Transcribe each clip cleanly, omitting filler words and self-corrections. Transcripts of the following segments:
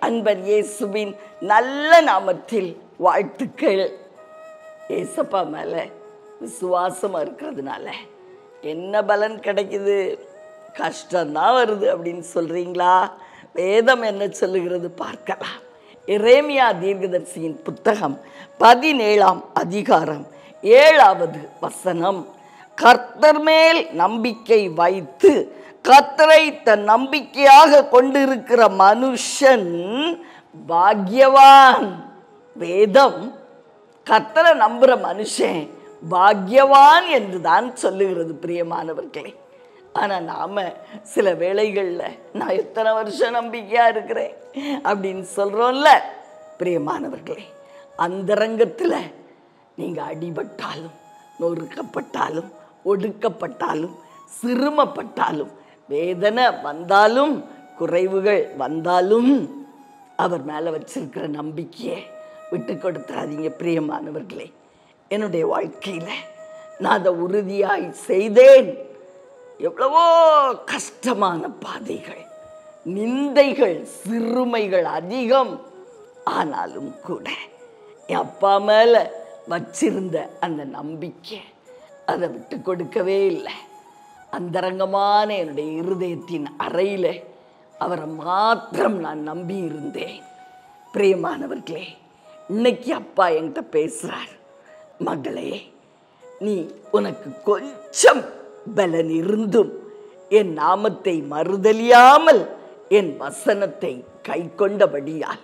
அன்பர் இயேசுவின் நல்ல நாமத்தில் வாழ்த்துக்கள். ஏசப்பா மேல விசுவாசமா இருக்கிறதுனால என்ன பலன் கிடைக்குது? கஷ்டம்தான் வருது அப்படின்னு சொல்றீங்களா? வேதம் என்ன சொல்லுகிறது பார்க்கலாம். எரேமியா தீர்க்கதரிசியின் புத்தகம் 17ஆம் அதிகாரம் 7வது வசனம். கர்த்தர் மேல் நம்பிக்கை வைத்து கர்த்தரை தன் நம்பிக்கையாக கொண்டிருக்கிற மனுஷன் பாக்கியவான். வேதம் கர்த்தரை நம்புற மனுஷன் பாக்கியவான் என்றுதான் சொல்லுகிறது பிரியமானவர்களே. ஆனா நாம சில வேளைகள்ல நான் எத்தனை வருஷம் நம்பிக்கையா இருக்கிறேன் அப்படின்னு சொல்றோம்ல பிரியமானவர்களே. அந்தரங்கத்துல நீங்க அடிபட்டாலும், நொறுக்கப்பட்டாலும், ஒடுக்கப்பட்டாலும், சிறுமப்பட்டாலும், வேதனை வந்தாலும், குறைவுகள் வந்தாலும் அவர் மேல வச்சிருக்கிற நம்பிக்கையை விட்டு கொடுத்துறாதீங்க பிரியமானவர்களே. என்னுடைய வாழ்க்கையில நான் அதை உறுதியாய் செய்தேன். எவ்வளவோ கஷ்டமான பாதைகள், நிந்தைகள், சிறுமைகள் அதிகம். ஆனாலும் கூட என் அப்பா மேல வச்சிருந்த அந்த நம்பிக்கை அதை விட்டு கொடுக்கவே இல்லை. அந்தரங்கமான என்னுடைய இருதயத்தின் அறையில அவரை மாத்திரம் நான் நம்பி இருந்தேன். பிரியமானவர்களே, இன்னைக்கு அப்பா என்கிட்ட பேசுறார். மகளே, நீ உனக்கு கொஞ்சம் பலன் இருந்தும் என் நாமத்தை மறுதலியாமல் என் வசனத்தை கை கொண்டபடியால்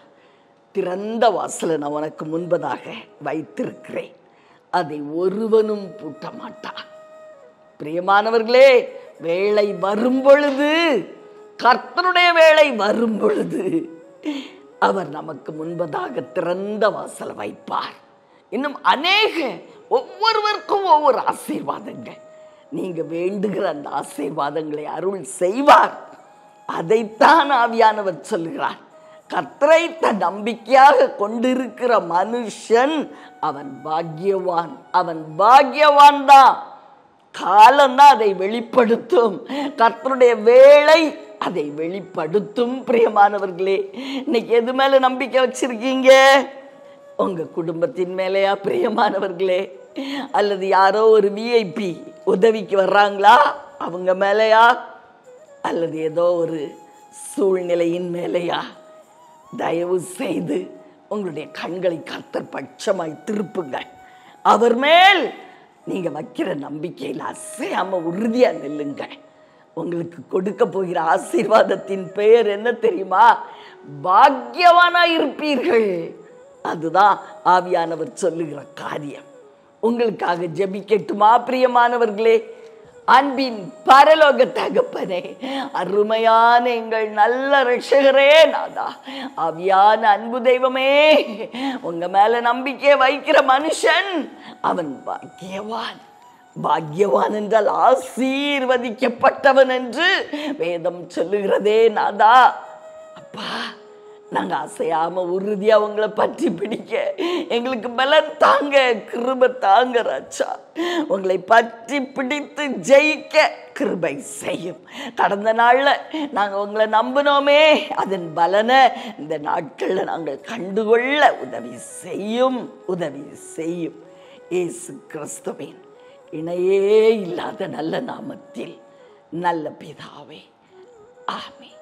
திறந்த வாசலை நான் உனக்கு முன்பதாக வைத்திருக்கிறேன், அதை ஒருவனும் பூட்ட மாட்டான். பிரியமானவர்களே, வேளை வரும் பொழுது, கர்த்தருடைய வேளை வரும் பொழுது அவர் நமக்கு முன்பதாக திறந்த வாசலை வைப்பார். இன்னும் அநேக ஒவ்வொருவருக்கும் ஒவ்வொரு ஆசீர்வாதங்கள், நீங்க வேண்டுகிற அந்த ஆசீர்வாதங்களை அருள் செய்வார். அதைத்தான் ஆவியானவர் சொல்கிறார். கர்த்தரை தன் நம்பிக்கையாக கொண்டிருக்கிற மனுஷன் அவன் பாக்கியவான். அவன் பாக்கியவான் தான். காலம்தான் அதை வெளிப்படுத்தும். கர்த்தருடைய வேளை அதை வெளிப்படுத்தும். பிரியமானவர்களே, இன்னைக்கு எது மேல நம்பிக்கை வச்சிருக்கீங்க? உங்க குடும்பத்தின் மேலையா பிரியமானவர்களே? அல்லது யாரோ ஒரு விஐபி உதவிக்கு வர்றாங்களா அவங்க மேலையா? அல்லது ஏதோ ஒரு சூழ்நிலையின் மேலையா? தயவு செய்து உங்களுடைய கண்களை கர்த்தர் பட்சமாய் திருப்புங்கள். அவர் மேல் நீங்க வைக்கிற நம்பிக்கையில் அசையாம உறுதியா நில்லுங்க. உங்களுக்கு கொடுக்க போகிற ஆசீர்வாதத்தின் பெயர் என்ன தெரியுமா? பாக்கியவானா இருப்பீர்கள். அதுதான் ஆவியானவர் சொல்லுகிற காரியம். உங்களுக்காக ஜெபிக்கட்டுமா பிரியமானவர்களே? அன்பின் பரலோக தகப்பனே, அருமையான எங்கள் நல்ல ரட்சகரே, நாதா, ஆவியான அன்பு தெய்வமே, உங்க மேல நம்பிக்கை வைக்கிற மனுஷன் அவன் பாக்கியவான். பாக்கியவான் என்றால் ஆசீர்வதிக்கப்பட்டவன் என்று வேதம் சொல்லுகிறதே. நாதா, அப்பா, நாங்க அசையாம உறுதியா உங்களை பற்றி பிடிக்க எங்களுக்கு பலன் தாங்க, கிருபை தாங்க ராஜா. உங்களை பற்றி பிடித்து ஜெயிக்க கிருபை செய்யும். கடந்த நாள்ல நாங்க உங்களை நம்பினோமே, அதன் பலனை இந்த நாட்கள்ல நாங்கள் கண்டுகொள்ள உதவி செய்யும், உதவி செய்யும். இயேசு கிறிஸ்துவின் இணையே இல்லாத நல்ல நாமத்தில் நல்ல பிதாவே, ஆமென்.